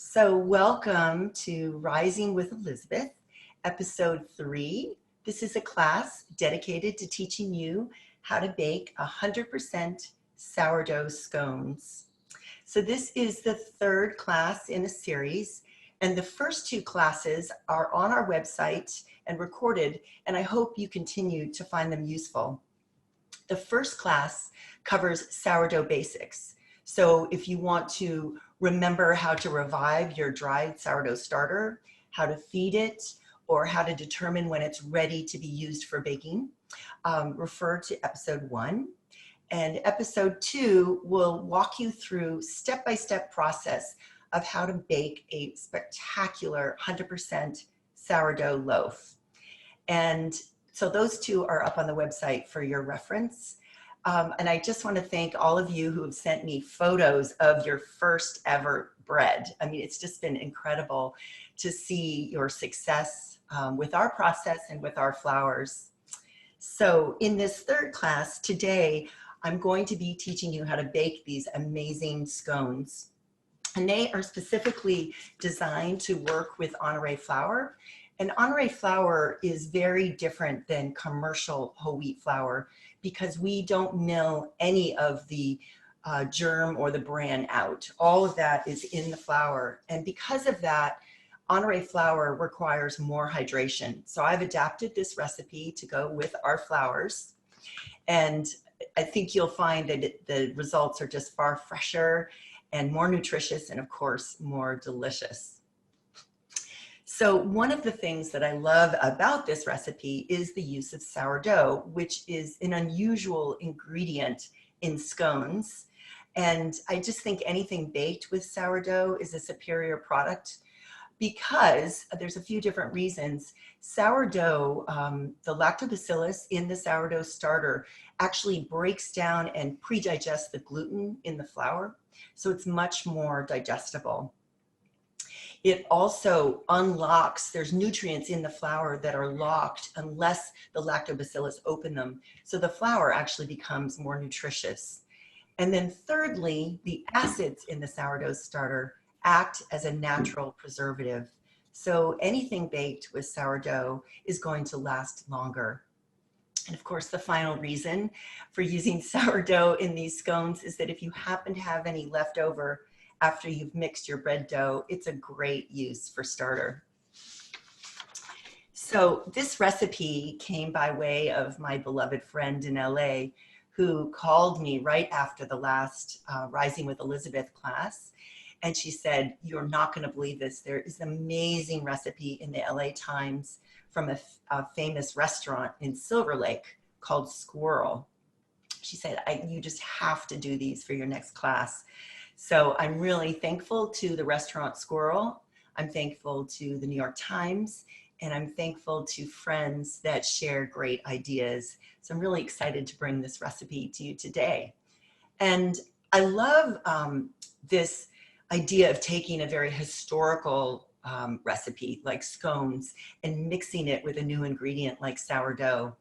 So welcome to Rising with Elizabeth, episode 3. This is a class dedicated to teaching you how to bake 100% sourdough scones. So this is the third class in a series, and the first two classes are on our website and recorded, and I hope you continue to find them useful. The first class covers sourdough basics. So if you want to remember how to revive your dried sourdough starter, how to feed it, or how to determine when it's ready to be used for baking, refer to episode 1. And episode 2 will walk you through step-by-step process of how to bake a spectacular 100% sourdough loaf. And so those two are up on the website for your reference. And I just want to thank all of you who have sent me photos of your first ever bread. I mean, it's just been incredible to see your success with our process and with our flours. So in this third class today, I'm going to be teaching you how to bake these amazing scones. And they are specifically designed to work with Honoré flour. And Honoré flour is very different than commercial whole wheat flour because we don't mill any of the germ or the bran out. All of that is in the flour. And because of that, Honoré flour requires more hydration. So I've adapted this recipe to go with our flours. And I think you'll find that the results are just far fresher and more nutritious, and of course, more delicious. So one of the things that I love about this recipe is the use of sourdough, which is an unusual ingredient in scones. And I just think anything baked with sourdough is a superior product because there's a few different reasons. Sourdough, the lactobacillus in the sourdough starter actually breaks down and pre-digests the gluten in the flour, so it's much more digestible. It also unlocks, there's nutrients in the flour that are locked unless the lactobacillus open them, so the flour actually becomes more nutritious. And then thirdly, the acids in the sourdough starter act as a natural preservative. So anything baked with sourdough is going to last longer. And of course, the final reason for using sourdough in these scones is that if you happen to have any left over after you've mixed your bread dough, it's a great use for starter. So this recipe came by way of my beloved friend in LA who called me right after the last Rising with Elizabeth class. And she said, "You're not going to believe this. There is an amazing recipe in the LA Times from a famous restaurant in Silver Lake called Sqirl." She said, "You just have to do these for your next class." So I'm really thankful to the restaurant Sqirl. I'm thankful to the New York Times, and I'm thankful to friends that share great ideas. So I'm really excited to bring this recipe to you today. And I love this idea of taking a very historical recipe like scones and mixing it with a new ingredient like sourdough,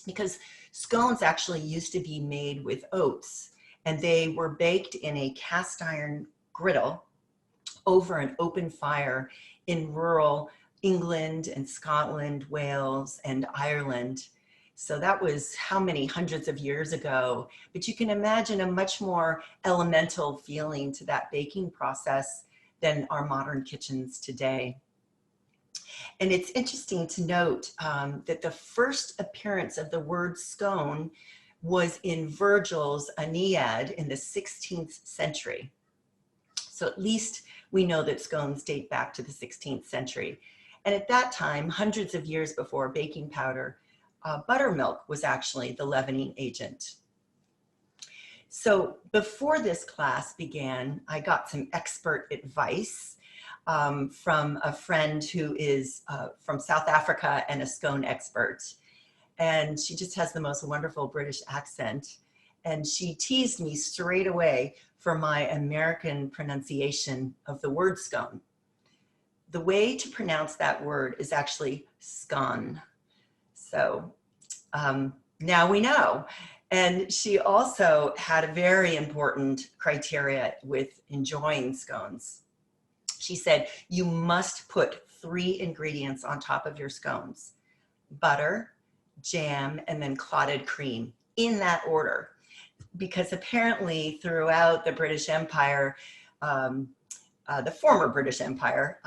because scones actually used to be made with oats, and they were baked in a cast iron griddle over an open fire in rural England and Scotland, Wales, and Ireland. So that was how many hundreds of years ago, but you can imagine a much more elemental feeling to that baking process than our modern kitchens today. And it's interesting to note that the first appearance of the word scone was in Virgil's Aeneid in the 16th century. So at least we know that scones date back to the 16th century. And at that time, hundreds of years before baking powder, buttermilk was actually the leavening agent. So before this class began, I got some expert advice from a friend who is from South Africa and a scone expert. And she just has the most wonderful British accent. And she teased me straight away for my American pronunciation of the word scone. The way to pronounce that word is actually scone. So now we know. And she also had a very important criteria with enjoying scones. She said, you must put 3 ingredients on top of your scones: butter, jam, and then clotted cream, in that order. Because apparently throughout the British Empire, the former British Empire,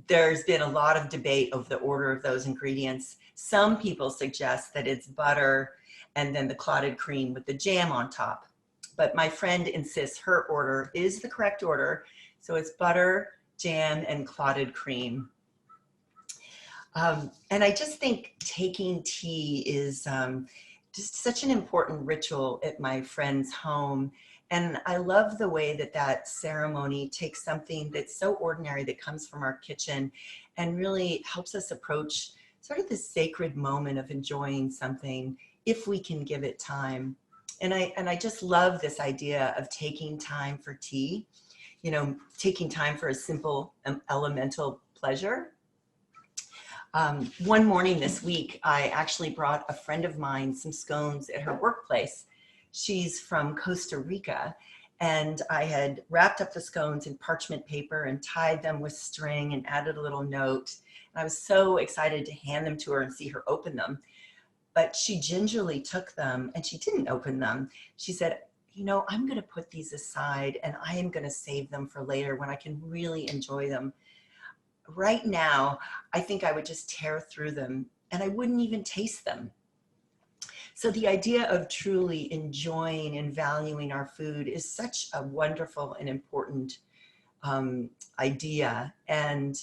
there's been a lot of debate over the order of those ingredients. Some people suggest that it's butter and then the clotted cream with the jam on top. But my friend insists her order is the correct order. So it's butter, jam, and clotted cream. And I just think taking tea is just such an important ritual at my friend's home. And I love the way that that ceremony takes something that's so ordinary that comes from our kitchen and really helps us approach sort of this sacred moment of enjoying something if we can give it time. And I just love this idea of taking time for tea, you know, taking time for a simple elemental pleasure. One morning this week, I actually brought a friend of mine some scones at her workplace. She's from Costa Rica, and I had wrapped up the scones in parchment paper and tied them with string and added a little note. And I was so excited to hand them to her and see her open them. But she gingerly took them and she didn't open them. She said, you know, I'm going to put these aside and I am going to save them for later when I can really enjoy them. Right now, I think I would just tear through them and I wouldn't even taste them. So the idea of truly enjoying and valuing our food is such a wonderful and important idea. And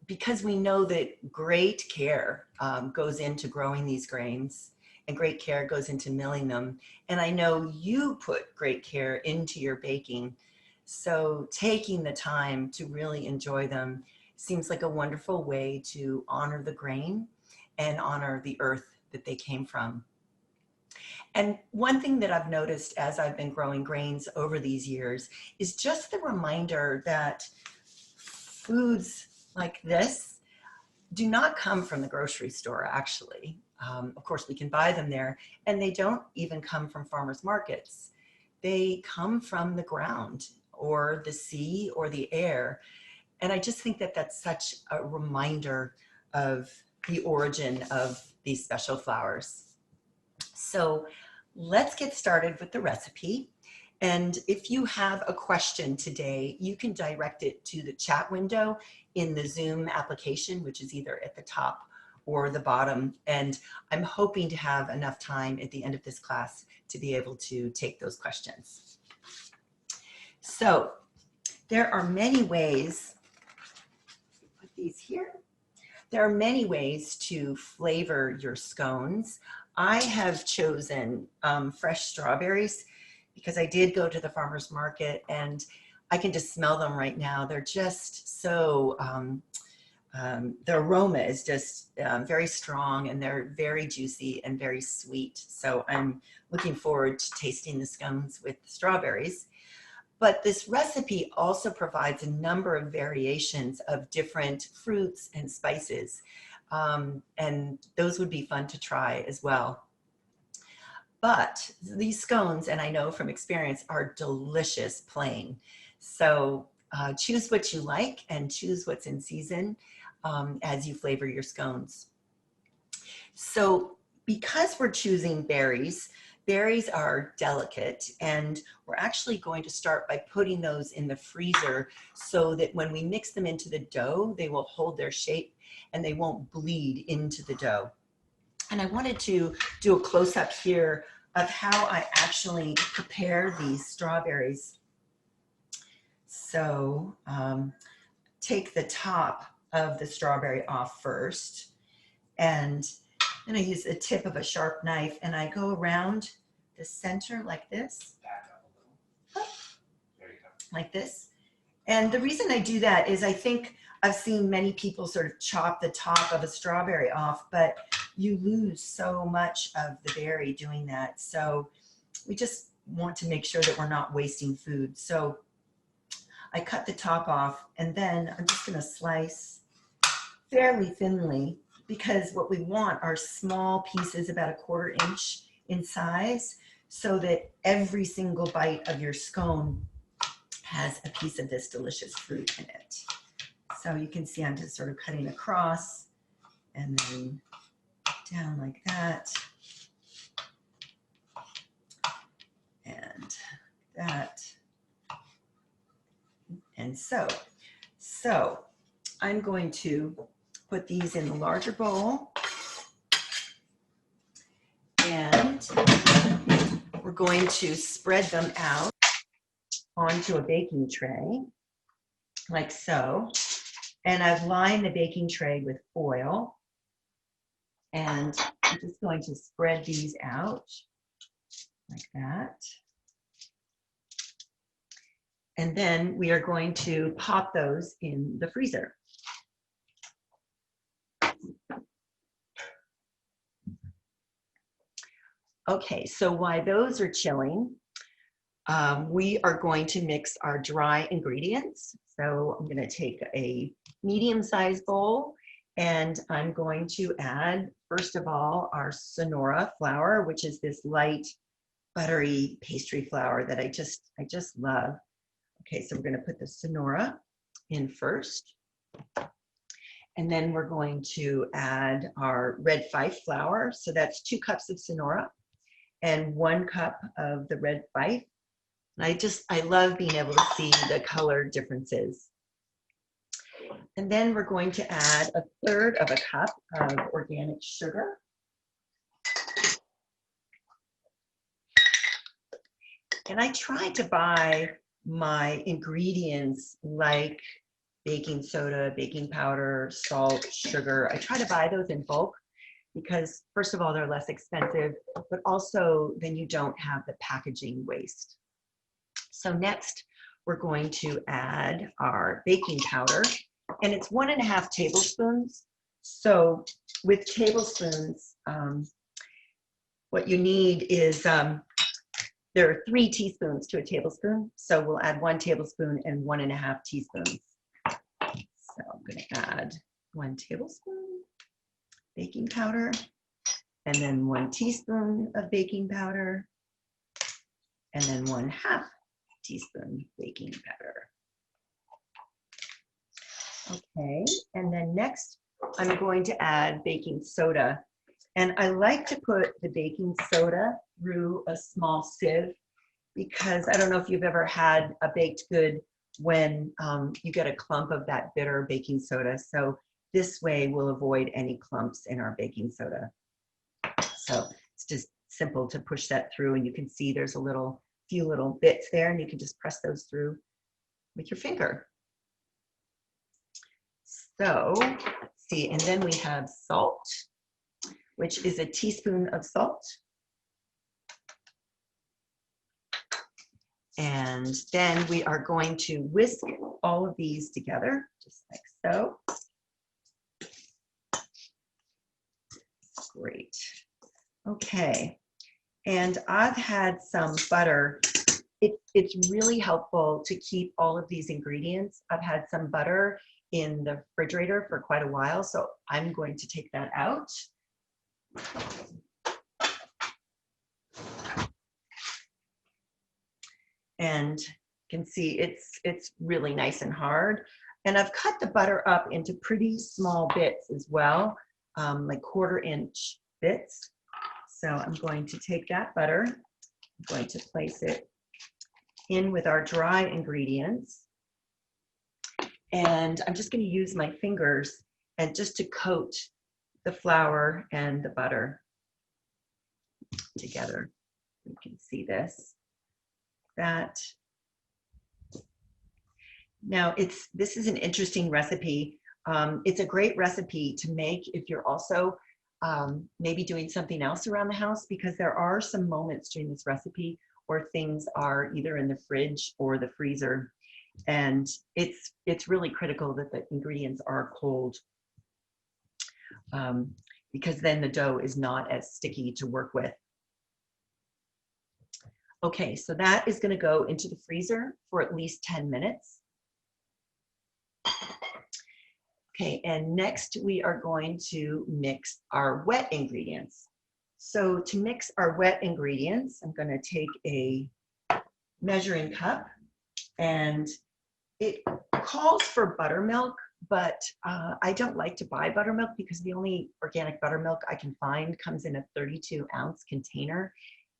because we know that great care goes into growing these grains and great care goes into milling them. And I know you put great care into your baking. So taking the time to really enjoy them seems like a wonderful way to honor the grain and honor the earth that they came from. And one thing that I've noticed as I've been growing grains over these years is just the reminder that foods like this do not come from the grocery store, actually. Of course, we can buy them there, and they don't even come from farmers markets. They come from the ground or the sea or the air. And I just think that that's such a reminder of the origin of these special flowers. So let's get started with the recipe. And if you have a question today, you can direct it to the chat window in the Zoom application, which is either at the top or the bottom. And I'm hoping to have enough time at the end of this class to be able to take those questions. So there are many ways, put these here. There are many ways to flavor your scones. I have chosen fresh strawberries because I did go to the farmer's market and I can just smell them right now. They're just so, the aroma is just very strong and they're very juicy and very sweet. So I'm looking forward to tasting the scones with strawberries. But this recipe also provides a number of variations of different fruits and spices. And those would be fun to try as well. But these scones, and I know from experience, are delicious plain. So choose what you like and choose what's in season as you flavor your scones. So because we're choosing berries, berries are delicate, and we're actually going to start by putting those in the freezer so that when we mix them into the dough, they will hold their shape and they won't bleed into the dough. And I wanted to do a close-up here of how I actually prepare these strawberries. So take the top of the strawberry off first, and then I use the tip of a sharp knife and I go around the center like this. Back up a little. There you go. Like this. And the reason I do that is I think I've seen many people sort of chop the top of a strawberry off, but you lose so much of the berry doing that. So we just want to make sure that we're not wasting food. So I cut the top off and then I'm just going to slice fairly thinly, because what we want are small pieces about 1/4 inch in size so that every single bite of your scone has a piece of this delicious fruit in it. So you can see I'm just sort of cutting across and then down like that. And that. And so I'm going to put these in the larger bowl. And we're going to spread them out onto a baking tray, like so. And I've lined the baking tray with foil. And I'm just going to spread these out like that. And then we are going to pop those in the freezer. Okay, so while those are chilling, we are going to mix our dry ingredients. So I'm going to take a medium-sized bowl and I'm going to add, first of all, our Sonora flour, which is this light, buttery pastry flour that I just love. Okay, so we're going to put the Sonora in first. And then we're going to add our red Fife flour. So that's 2 cups of Sonora and 1 cup of the red Fife. And I love being able to see the color differences. And then we're going to add 1/3 of a cup of organic sugar. And I try to buy my ingredients like baking soda, baking powder, salt, sugar. I try to buy those in bulk because first of all, they're less expensive, but also then you don't have the packaging waste. So next, we're going to add our baking powder, and it's 1.5 tablespoons. So with tablespoons, what you need is, there are 3 teaspoons to a tablespoon. So we'll add 1 tablespoon and 1.5 teaspoons. So I'm going to add 1 tablespoon baking powder, and then 1 teaspoon of baking powder, and then 1/2 teaspoon baking powder. Okay, and then next I'm going to add baking soda. And I like to put the baking soda through a small sieve because I don't know if you've ever had a baked good when you get a clump of that bitter baking soda. So this way we'll avoid any clumps in our baking soda. So it's just simple to push that through, and you can see there's a few little bits there, and you can just press those through with your finger. So let's see, and then we have salt, which is 1 teaspoon of salt. And then we are going to whisk all of these together, just like so. Great. Okay. And I've had some butter. It's really helpful to keep all of these ingredients. I've had some butter in the refrigerator for quite a while, so I'm going to take that out. And you can see it's really nice and hard. And I've cut the butter up into pretty small bits as well, like 1/4 inch bits. So I'm going to take that butter, I'm going to place it in with our dry ingredients. And I'm just going to use my fingers and just to coat the flour and the butter together. You can see this. That. Now this is an interesting recipe. It's a great recipe to make if you're also maybe doing something else around the house, because there are some moments during this recipe where things are either in the fridge or the freezer, and it's really critical that the ingredients are cold, because then the dough is not as sticky to work with. Okay, so that is going to go into the freezer for at least 10 minutes. Okay, and next we are going to mix our wet ingredients. So to mix our wet ingredients, I'm going to take a measuring cup, And it calls for buttermilk, but I don't like to buy buttermilk because the only organic buttermilk I can find comes in a 32-ounce container,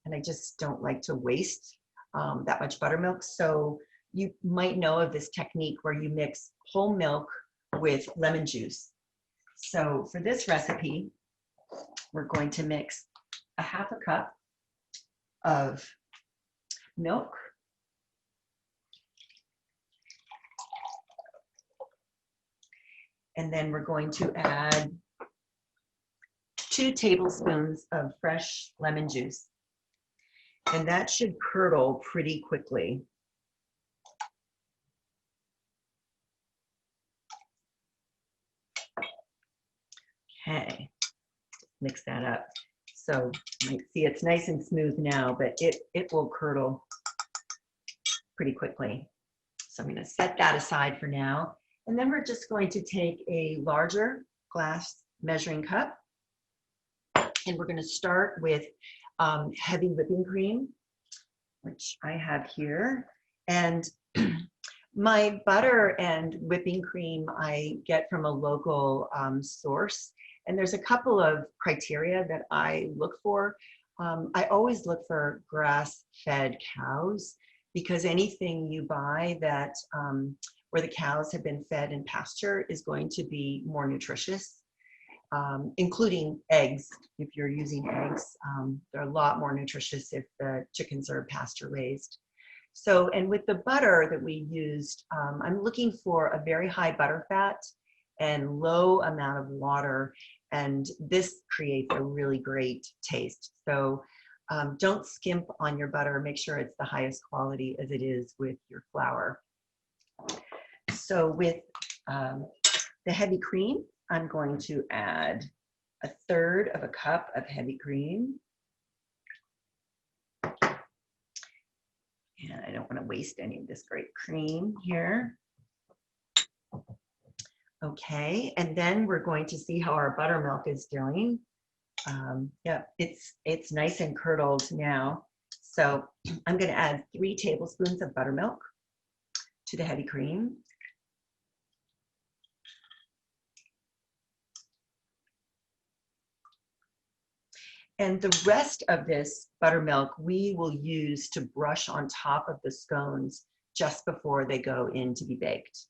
and I just don't like to waste that much buttermilk. So you might know of this technique where you mix whole milk with lemon juice. So for this recipe, we're going to mix a half a cup of milk, and then we're going to add 2 tablespoons of fresh lemon juice. And that should curdle pretty quickly. Okay, mix that up. So you might see it's nice and smooth now, but it will curdle pretty quickly. So I'm going to set that aside for now. And then we're just going to take a larger glass measuring cup, and we're going to start with heavy whipping cream, which I have here. And my butter and whipping cream I get from a local source. And there's a couple of criteria that I look for. I always look for grass-fed cows, because anything you buy that where the cows have been fed in pasture is going to be more nutritious, including eggs. If you're using eggs, they're a lot more nutritious if the chickens are pasture raised. So, and with the butter that we used, I'm looking for a very high butter fat and low amount of water, and this creates a really great taste. So don't skimp on your butter. Make sure it's the highest quality as it is with your flour. So with the heavy cream, I'm going to add 1/3 of a cup of heavy cream. And I don't want to waste any of this great cream here. Okay, and then we're going to see how our buttermilk is doing. Yeah, it's nice and curdled now. So I'm going to add 3 tablespoons of buttermilk to the heavy cream. And the rest of this buttermilk we will use to brush on top of the scones just before they go in to be baked.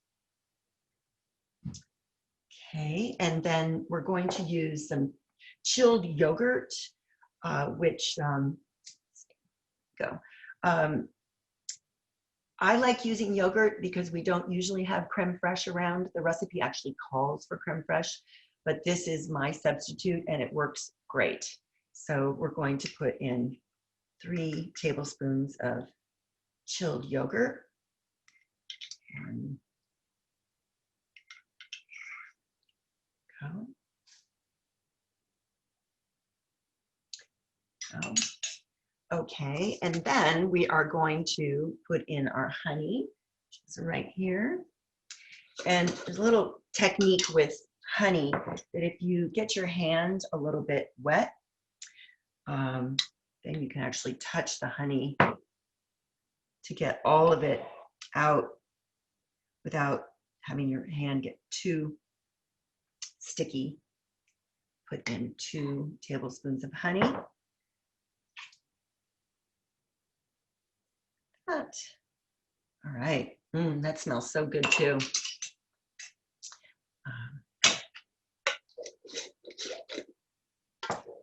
Okay, and then we're going to use some chilled yogurt, which I like using yogurt because we don't usually have creme fraiche around. The recipe actually calls for creme fraiche, but this is my substitute and it works great. So we're going to put in 3 tablespoons of chilled yogurt. Okay, and then we are going to put in our honey, which is right here. And there's a little technique with honey that if you get your hand a little bit wet, then you can actually touch the honey to get all of it out without having your hand get too sticky. Put in 2 tablespoons of honey. All right, that smells so good too.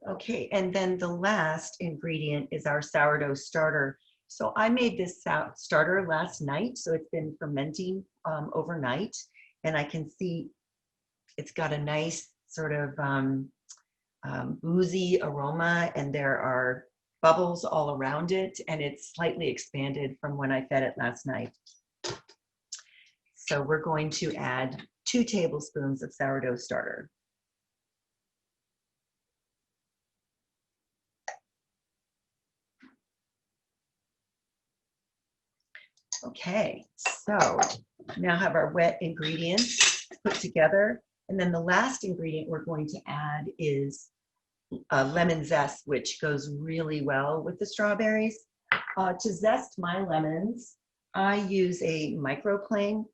Okay, and then the last ingredient is our sourdough starter. So I made this starter last night, so it's been fermenting overnight, and I can see it's got a nice sort of boozy aroma, and there are bubbles all around it, and it's slightly expanded from when I fed it last night. So we're going to add 2 tablespoons of sourdough starter. Okay, so now have our wet ingredients put together. And then the last ingredient we're going to add is lemon zest, which goes really well with the strawberries. To zest my lemons, I use a microplane,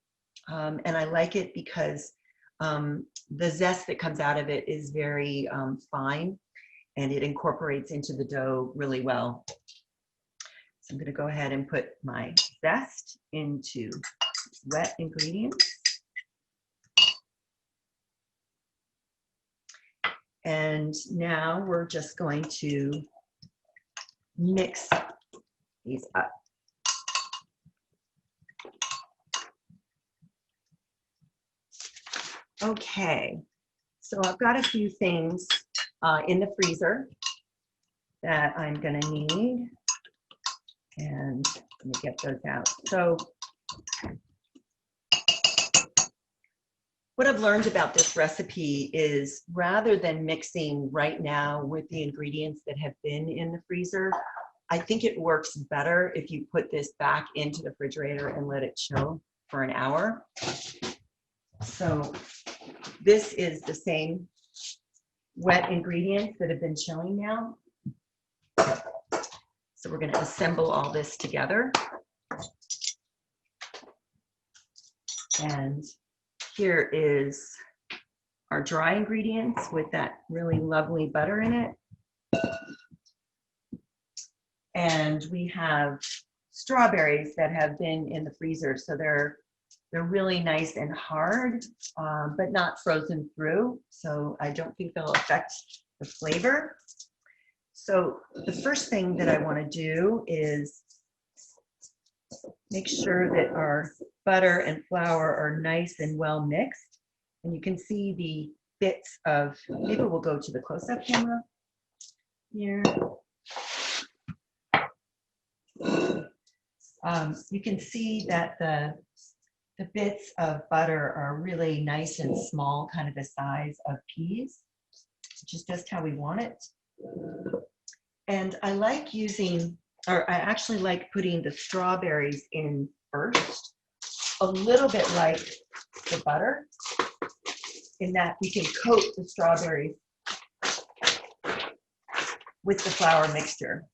and I like it because the zest that comes out of it is very fine, and it incorporates into the dough really well. So I'm going to go ahead and put my zest into wet ingredients. And now we're just going to mix these up. Okay, so I've got a few things in the freezer that I'm going to need, and let me get those out. So what I've learned about this recipe is rather than mixing right now with the ingredients that have been in the freezer, I think it works better if you put this back into the refrigerator and let it chill for an hour. So this is the same wet ingredients that have been chilling now. So we're going to assemble all this together. And here is our dry ingredients with that really lovely butter in it. And we have strawberries that have been in the freezer. So they're really nice and hard, but not frozen through. So I don't think they'll affect the flavor. So the first thing that I want to do is make sure that our butter and flour are nice and well mixed. And you can see the bits of, maybe we'll go to the close-up camera here. You can see that the bits of butter are really nice and small, kind of the size of peas, which is just how we want it. And I like using, or I actually like putting the strawberries in first, a little bit like the butter, in that we can coat the strawberries with the flour mixture.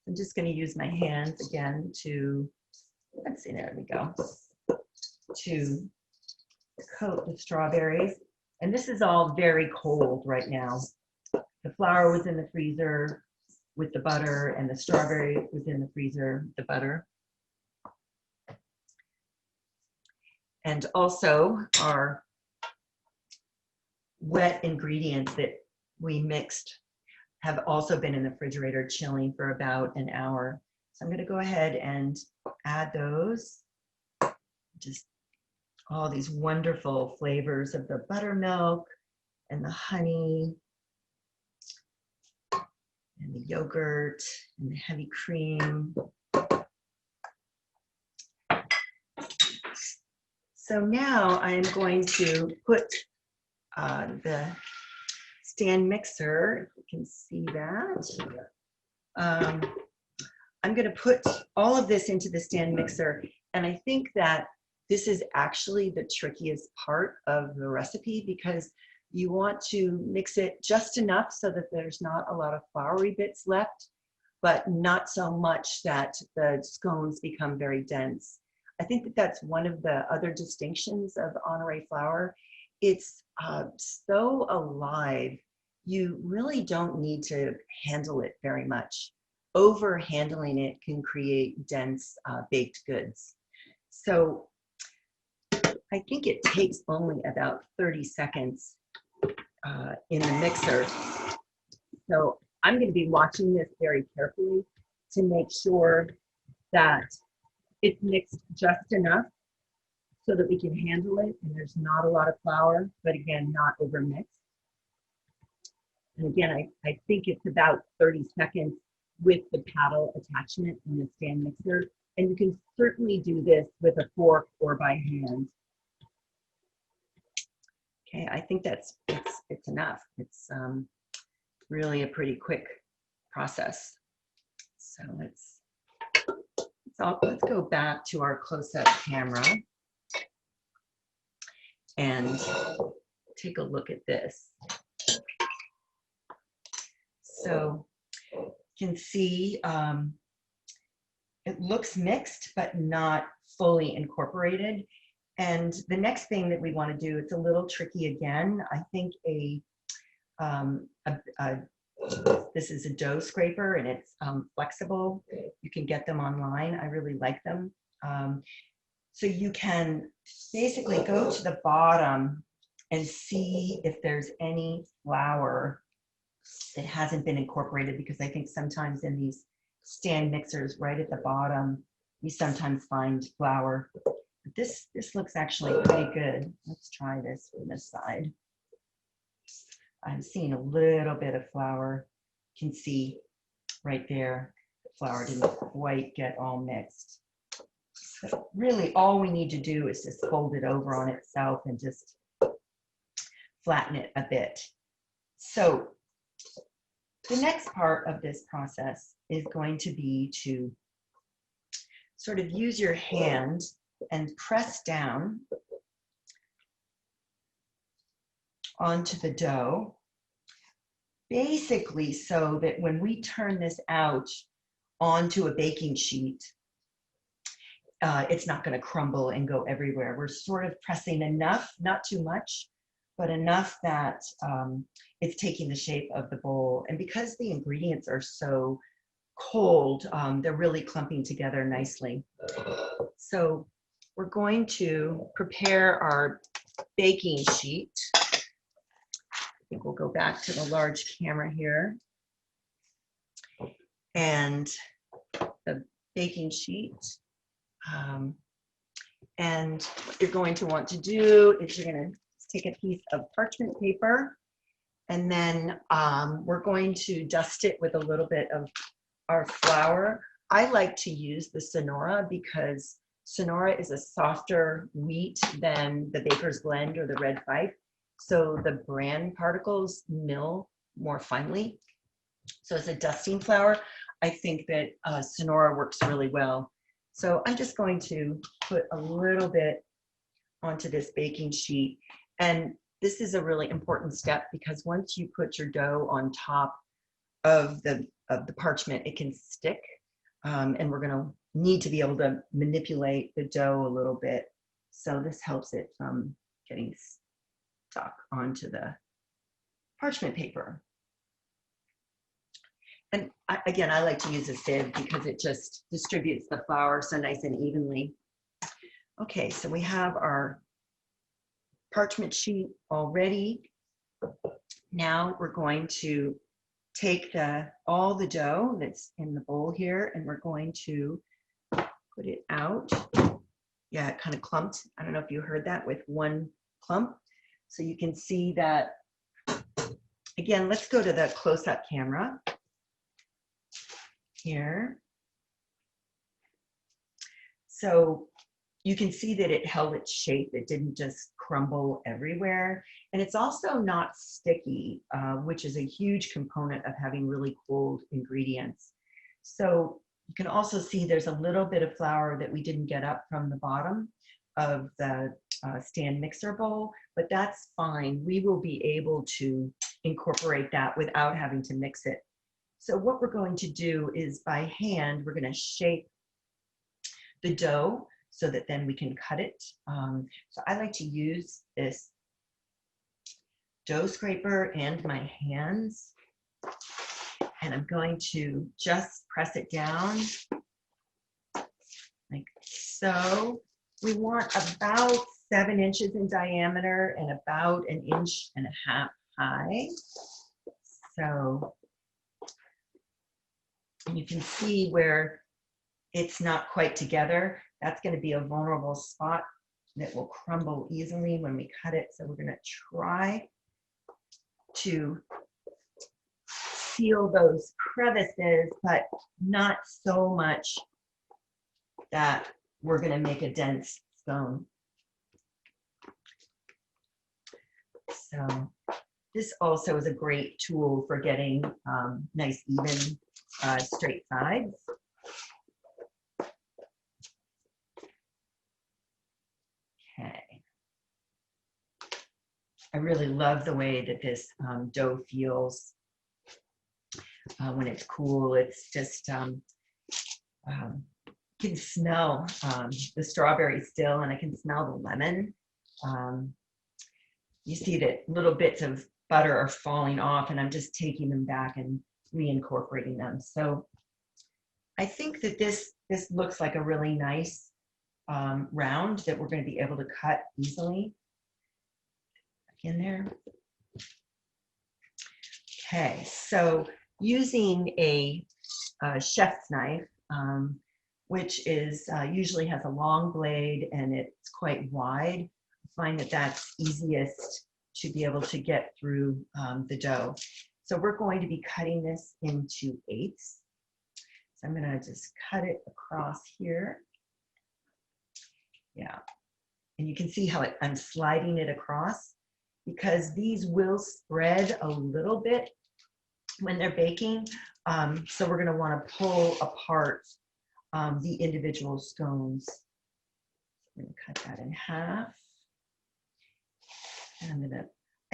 I'm just going to use my hands again to, let's see, there we go, to coat the strawberries. And this is all very cold right now. The flour was in the freezer with the butter, and the strawberry was in the freezer with the butter. And also our wet ingredients that we mixed have also been in the refrigerator chilling for about an hour. So I'm going to go ahead and add those. Just all these wonderful flavors of the buttermilk and the honey and the yogurt and the heavy cream. So now I'm going to put the stand mixer, if you can see that. I'm going to put all of this into the stand mixer, and I think that this is actually the trickiest part of the recipe, because you want to mix it just enough so that there's not a lot of floury bits left, but not so much that the scones become very dense. I think that that's one of the other distinctions of Honoré flour. It's so alive, you really don't need to handle it very much. Over handling it can create dense baked goods. So I think it takes only about 30 seconds in the mixer. So I'm going to be watching this very carefully to make sure that it's mixed just enough so that we can handle it, and there's not a lot of flour, but again, not over mixed. And again, I think it's about 30 seconds with the paddle attachment in the stand mixer. And you can certainly do this with a fork or by hand. Okay, I think that's it's enough. It's really a pretty quick process. So let's go back to our close-up camera and take a look at this. So you can see it looks mixed, but not fully incorporated. And the next thing that we want to do, it's a little tricky again. I think this is a dough scraper, and it's flexible. You can get them online. I really like them. So you can basically go to the bottom and see if there's any flour that hasn't been incorporated, because I think sometimes in these stand mixers right at the bottom, we sometimes find flour. But this looks actually pretty good. Let's try this from this side. I'm seeing a little bit of flour. You can see right there, the flour didn't quite get all mixed. But really, all we need to do is just fold it over on itself and just flatten it a bit. So the next part of this process is going to be to sort of use your hand and press down onto the dough, basically so that when we turn this out onto a baking sheet, it's not going to crumble and go everywhere. We're sort of pressing enough, not too much, but enough that it's taking the shape of the bowl. And because the ingredients are so cold, they're really clumping together nicely. So we're going to prepare our baking sheet. I think we'll go back to the large camera here. And the baking sheet. And what you're going to want to do is you're going to take a piece of parchment paper, and then we're going to dust it with a little bit of our flour. I like to use the Sourdough because Sourdough is a softer wheat than the Baker's Blend or the Red Fife. So the bran particles mill more finely. So as a dusting flour, I think that Sourdough works really well. So I'm just going to put a little bit onto this baking sheet. And this is a really important step, because once you put your dough on top of the parchment, it can stick. And we're going to need to be able to manipulate the dough a little bit. So this helps it from getting stuck onto the parchment paper. And again, I like to use a sieve because it just distributes the flour so nice and evenly. Okay, so we have our parchment sheet all ready. Now we're going to take all the dough that's in the bowl here, and we're going to put it out. Yeah, it kind of clumped. I don't know if you heard that with one clump. So you can see that. Again, let's go to the close-up camera here. So you can see that it held its shape. It didn't just crumble everywhere. And it's also not sticky, which is a huge component of having really cold ingredients. So you can also see there's a little bit of flour that we didn't get up from the bottom of the stand mixer bowl, but that's fine. We will be able to incorporate that without having to mix it. So what we're going to do is by hand, we're going to shape the dough so that then we can cut it. So I like to use this dough scraper and my hands, and I'm going to just press it down like so. We want about 7 inches in diameter and about 1.5 inches high. So you can see where it's not quite together. That's going to be a vulnerable spot that will crumble easily when we cut it. So we're going to try to seal those crevices, but not so much that we're going to make a dense scone. So this also is a great tool for getting nice, even, straight sides. Okay. I really love the way that this dough feels. when it's cool. It's just, you can smell the strawberry still, and I can smell the lemon. You see that little bits of butter are falling off, and I'm just taking them back and reincorporating them. So I think that this looks like a really nice round that we're going to be able to cut easily. In there. Okay, so using a chef's knife, which is usually has a long blade and it's quite wide, I find that that's easiest to be able to get through the dough. So we're going to be cutting this into eighths. So I'm going to just cut it across here. Yeah, and you can see how I'm sliding it across, because these will spread a little bit when they're baking. So we're going to want to pull apart the individual scones. I'm going to cut that in half. And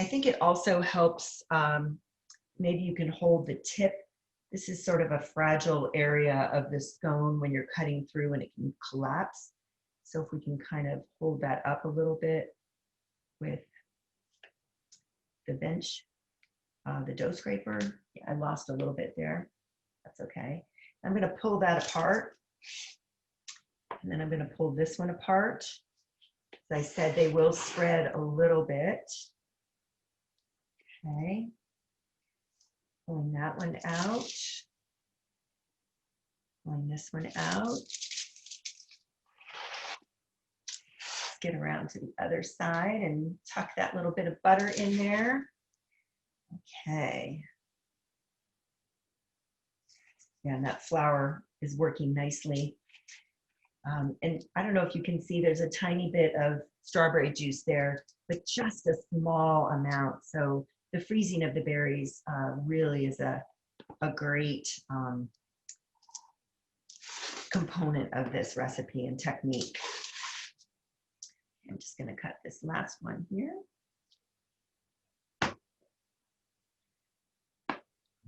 I think it also helps, maybe you can hold the tip. This is sort of a fragile area of the scone when you're cutting through, and it can collapse. So if we can kind of hold that up a little bit with the bench, the dough scraper. Yeah, I lost a little bit there. That's okay. I'm going to pull that apart, and then I'm going to pull this one apart. As I said, they will spread a little bit. Okay. Pulling that one out. Pulling this one out. Let's get around to the other side and tuck that little bit of butter in there. Okay. Yeah, and that flour is working nicely. And I don't know if you can see, there's a tiny bit of strawberry juice there, but just a small amount. So the freezing of the berries really is a great component of this recipe and technique. I'm just going to cut this last one here.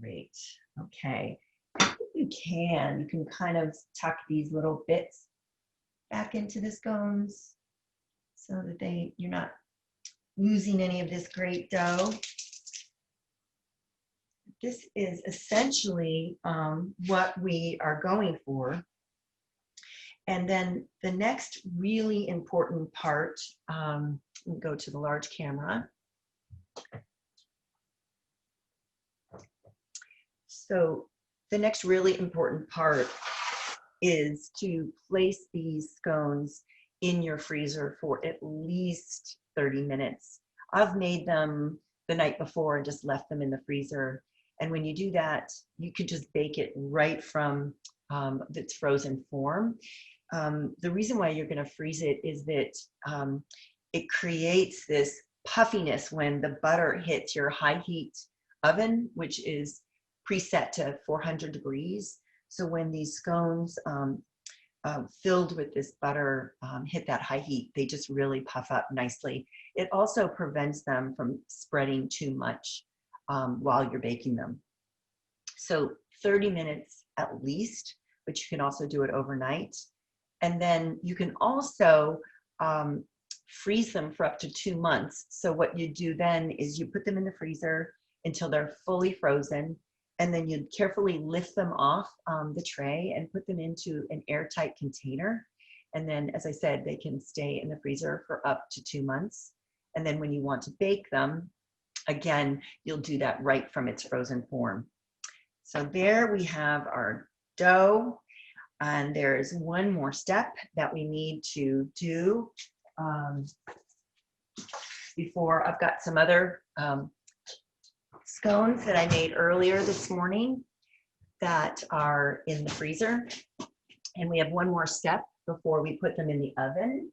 Great. Okay. If you can kind of tuck these little bits back into the scones so that you're not losing any of this great dough. This is essentially what we are going for. And then the next really important part, we'll go to the large camera. So the next really important part is to place these scones in your freezer for at least 30 minutes. I've made them the night before and just left them in the freezer. And when you do that, you can just bake it right from its frozen form. The reason why you're going to freeze it is that it creates this puffiness when the butter hits your high heat oven, which is preset to 400 degrees. So when these scones filled with this butter hit that high heat, they just really puff up nicely. It also prevents them from spreading too much while you're baking them. So 30 minutes at least, but you can also do it overnight. And then you can also freeze them for up to 2 months. So what you do then is you put them in the freezer until they're fully frozen, and then you carefully lift them off the tray and put them into an airtight container. And then, as I said, they can stay in the freezer for up to 2 months. And then when you want to bake them, again, you'll do that right from its frozen form. So there we have our dough. And there's one more step that we need to do before. I've got some other scones that I made earlier this morning that are in the freezer. And we have one more step before we put them in the oven.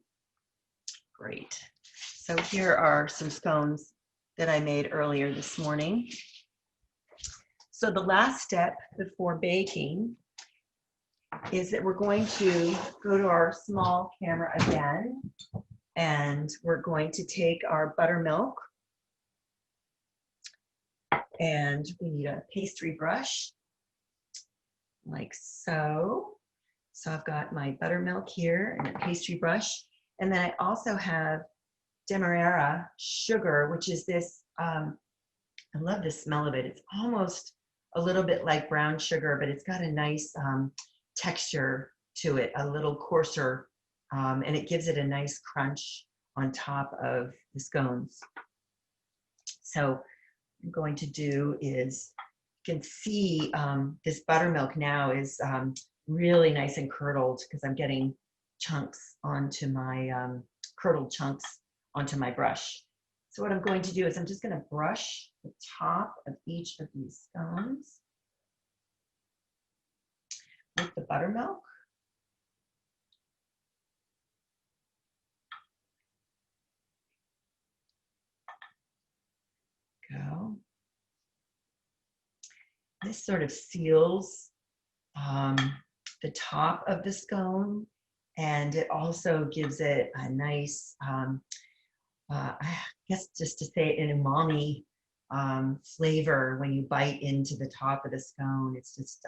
Great. So here are some scones that I made earlier this morning. So the last step before baking is that we're going to go to our small camera again, and we're going to take our buttermilk, and we need a pastry brush. like so. So I've got my buttermilk here and a pastry brush. And then I also have demerara sugar, which is this, I love the smell of it. It's almost a little bit like brown sugar, but it's got a nice texture to it, a little coarser, and it gives it a nice crunch on top of the scones. So what I'm going to do is, you can see this buttermilk now is really nice and curdled because I'm getting chunks onto my, curdled chunks onto my brush. So what I'm going to do is I'm just going to brush the top of each of these scones with the buttermilk. Go. This sort of seals the top of the scone, and it also gives it a nice, I guess just to say an umami flavor when you bite into the top of the scone. It's just,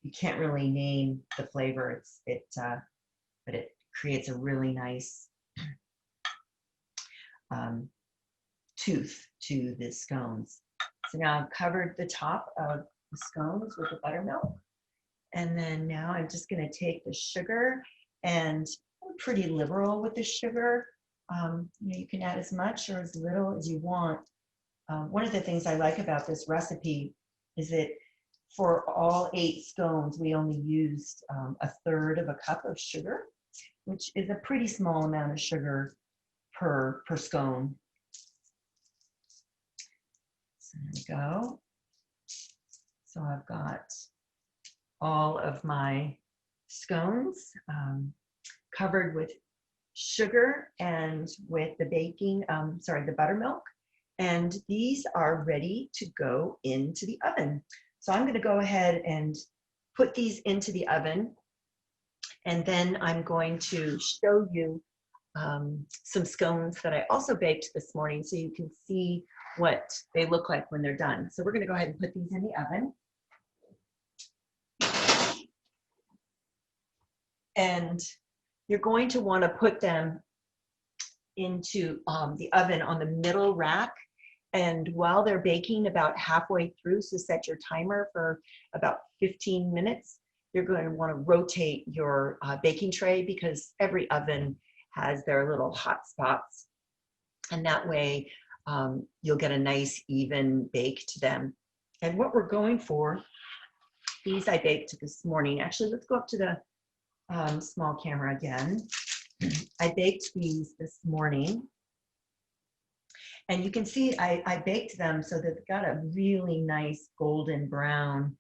you can't really name the flavor. But it creates a really nice tooth to the scones. So now I've covered the top of the scones with the buttermilk. And then now I'm just going to take the sugar, and I'm pretty liberal with the sugar. You can add as much or as little as you want. One of the things I like about this recipe is that for all 8 scones, we only used 1/3 of a cup of sugar, which is a pretty small amount of sugar per scone. So there we go. So I've got all of my scones covered with sugar and with the the buttermilk. And these are ready to go into the oven. So I'm going to go ahead and put these into the oven. And then I'm going to show you some scones that I also baked this morning so you can see what they look like when they're done. So we're going to go ahead and put these in the oven. And you're going to want to put them into the oven on the middle rack. And while they're baking about halfway through, so set your timer for about 15 minutes, you're going to want to rotate your baking tray because every oven has their little hot spots. And that way you'll get a nice even bake to them. And what we're going for, these I baked this morning. Actually, let's go up to the small camera again. I baked these this morning. And you can see I baked them so that they've got a really nice golden brown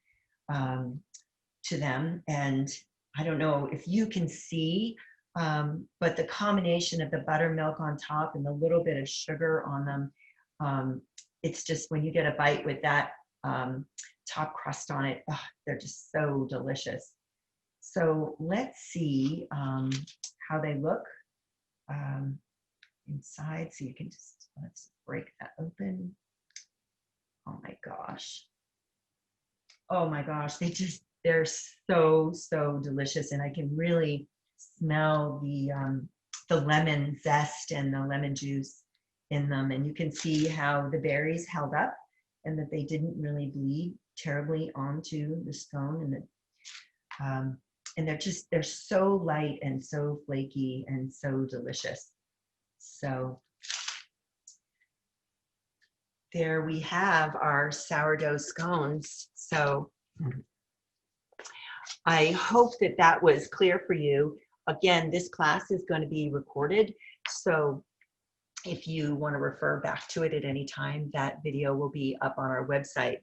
to them. And I don't know if you can see, but the combination of the buttermilk on top and the little bit of sugar on them, it's just when you get a bite with that top crust on it, they're just so delicious. So let's see how they look inside. So you can just, let's break that open. Oh my gosh. Oh my gosh, they're so delicious, and I can really smell the lemon zest and the lemon juice in them. And you can see how the berries held up and that they didn't really bleed terribly onto the scone, and they're so light and so flaky and so delicious. So there we have our sourdough scones. So I hope that that was clear for you. Again, this class is going to be recorded. So if you want to refer back to it at any time, that video will be up on our website.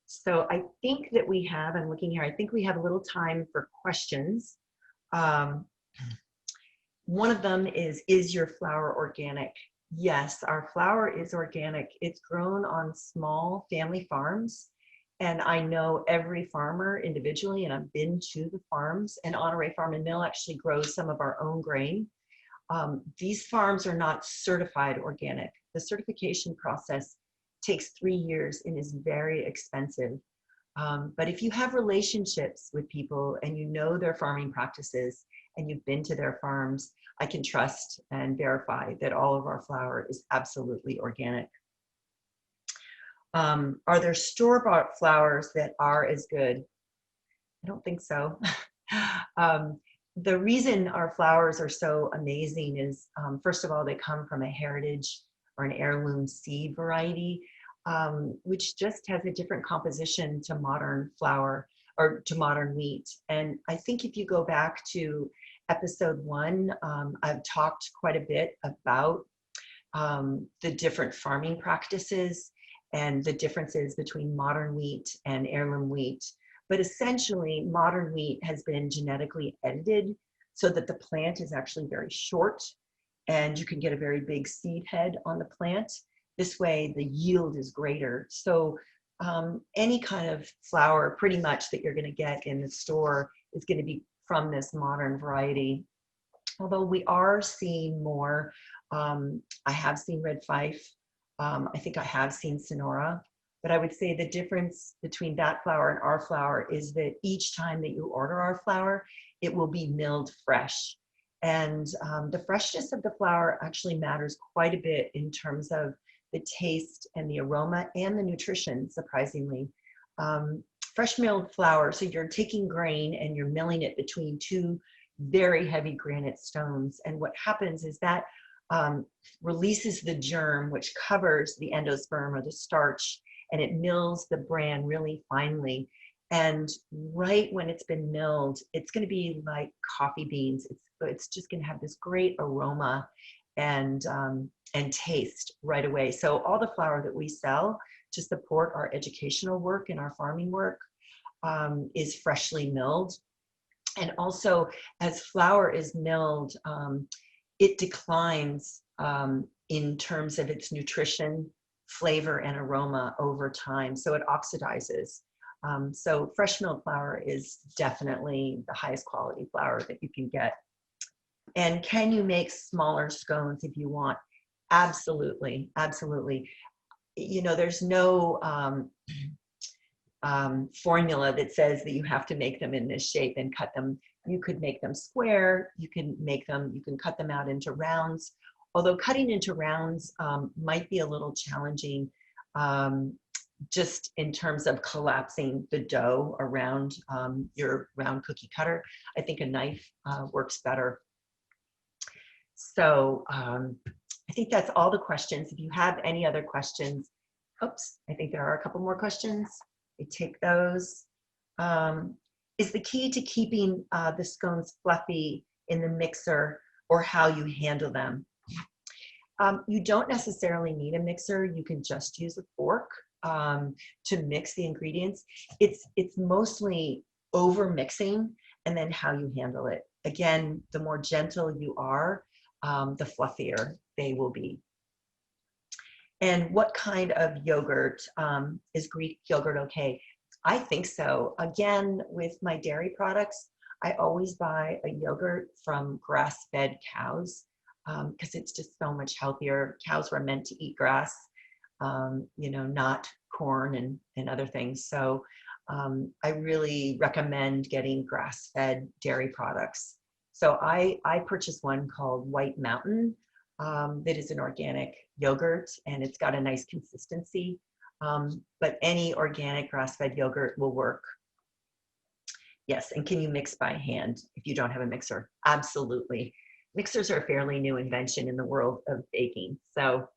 So I think that we have, I'm looking here, I think we have a little time for questions. One of them is your flour organic? Yes, our flour is organic. It's grown on small family farms. And I know every farmer individually, and I've been to the farms, and Honoré Farm and Mill actually grows some of our own grain. These farms are not certified organic. The certification process takes 3 years and is very expensive. But if you have relationships with people and you know their farming practices and you've been to their farms, I can trust and verify that all of our flour is absolutely organic. Are there store-bought flours that are as good? I don't think so. The reason our flowers are so amazing is, first of all, they come from a heritage or an heirloom seed variety, which just has a different composition to modern flour or to modern wheat. And I think if you go back to episode 1, I've talked quite a bit about the different farming practices and the differences between modern wheat and heirloom wheat. But essentially, modern wheat has been genetically edited so that the plant is actually very short and you can get a very big seed head on the plant. This way, the yield is greater. So any kind of flour pretty much that you're going to get in the store is going to be from this modern variety. Although we are seeing more, I have seen Red Fife. I think I have seen Sonora. But I would say the difference between that flour and our flour is that each time that you order our flour, it will be milled fresh. And the freshness of the flour actually matters quite a bit in terms of the taste and the aroma and the nutrition, surprisingly. Fresh milled flour, so you're taking grain and you're milling it between two very heavy granite stones. And what happens is that releases the germ, which covers the endosperm or the starch, and it mills the bran really finely. And right when it's been milled, it's going to be like coffee beans. It's just going to have this great aroma and taste right away. So all the flour that we sell to support our educational work and our farming work is freshly milled. And also, as flour is milled, it declines in terms of its nutrition, flavor, and aroma over time. So it oxidizes. So fresh milled flour is definitely the highest quality flour that you can get. And can you make smaller scones if you want? Absolutely, absolutely. You know, there's no formula that says that you have to make them in this shape and cut them. You could make them square, you can cut them out into rounds. Although cutting into rounds might be a little challenging just in terms of collapsing the dough around your round cookie cutter. I think a knife works better. So I think that's all the questions. If you have any other questions, oops, I think there are a couple more questions. I take those. Is the key to keeping the scones fluffy in the mixer or how you handle them? You don't necessarily need a mixer. You can just use a fork to mix the ingredients. It's mostly over mixing and then how you handle it. Again, the more gentle you are, the fluffier they will be. And what kind of yogurt, is Greek yogurt okay? I think so. Again, with my dairy products, I always buy a yogurt from grass-fed cows because it's just so much healthier. Cows were meant to eat grass, you know, not corn and other things. So I really recommend getting grass-fed dairy products. So I purchased one called White Mountain that is an organic yogurt, and it's got a nice consistency. But any organic grass-fed yogurt will work. Yes, and can you mix by hand if you don't have a mixer? Absolutely. Mixers are a fairly new invention in the world of baking. So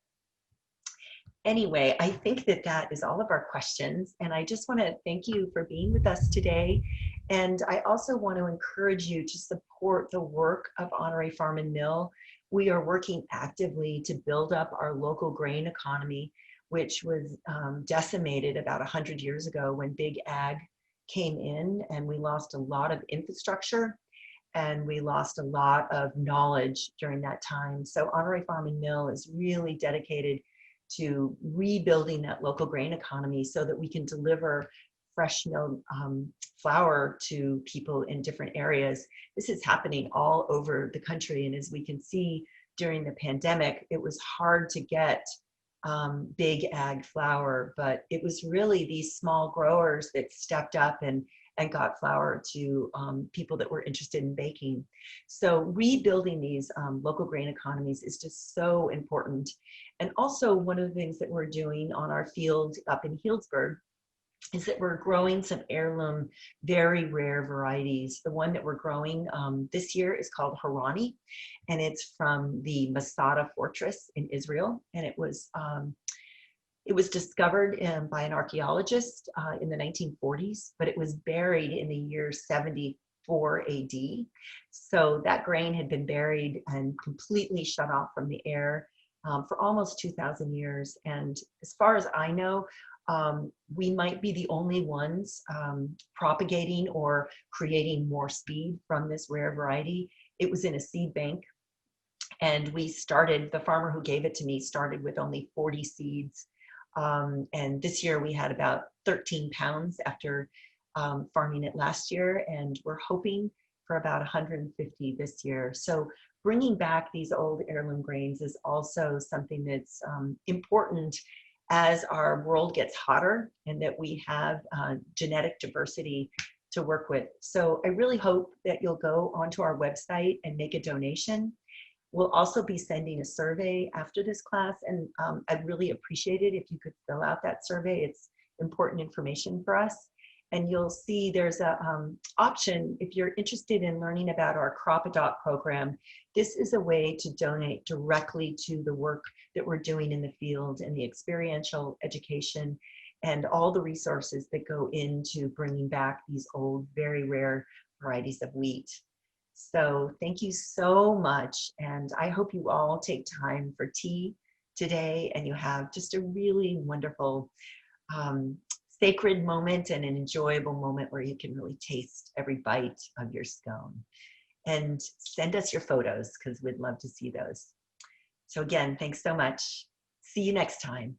anyway, I think that that is all of our questions. And I just want to thank you for being with us today. And I also want to encourage you to support the work of Honoré Farm and Mill. We are working actively to build up our local grain economy, which was decimated about 100 years ago when Big Ag came in, and we lost a lot of infrastructure and we lost a lot of knowledge during that time. So Honoré Farm and Mill is really dedicated to rebuilding that local grain economy so that we can deliver fresh milled flour to people in different areas. This is happening all over the country. And as we can see during the pandemic, it was hard to get big ag flour, but it was really these small growers that stepped up and got flour to people that were interested in baking. So rebuilding these local grain economies is just so important. And also one of the things that we're doing on our field up in Healdsburg is that we're growing some heirloom, very rare varieties. The one that we're growing this year is called Honoré, and it's from the Masada Fortress in Israel. And it was discovered by an archaeologist in the 1940s, but it was buried in the year 74 AD. So that grain had been buried and completely shut off from the air for almost 2,000 years. And as far as I know, we might be the only ones propagating or creating more speed from this rare variety. It was in a seed bank, and the farmer who gave it to me started with only 40 seeds. And this year we had about 13 pounds after farming it last year, and we're hoping for about 150 this year. So bringing back these old heirloom grains is also something that's important as our world gets hotter and that we have genetic diversity to work with. So I really hope that you'll go onto our website and make a donation. We'll also be sending a survey after this class, and I'd really appreciate it if you could fill out that survey. It's important information for us. And you'll see there's a option if you're interested in learning about our Crop Adopt program. This is a way to donate directly to the work that we're doing in the field and the experiential education and all the resources that go into bringing back these old, very rare varieties of wheat. So thank you so much. And I hope you all take time for tea today and you have just a really wonderful sacred moment and an enjoyable moment where you can really taste every bite of your scone. And send us your photos because we'd love to see those. So again, thanks so much. See you next time.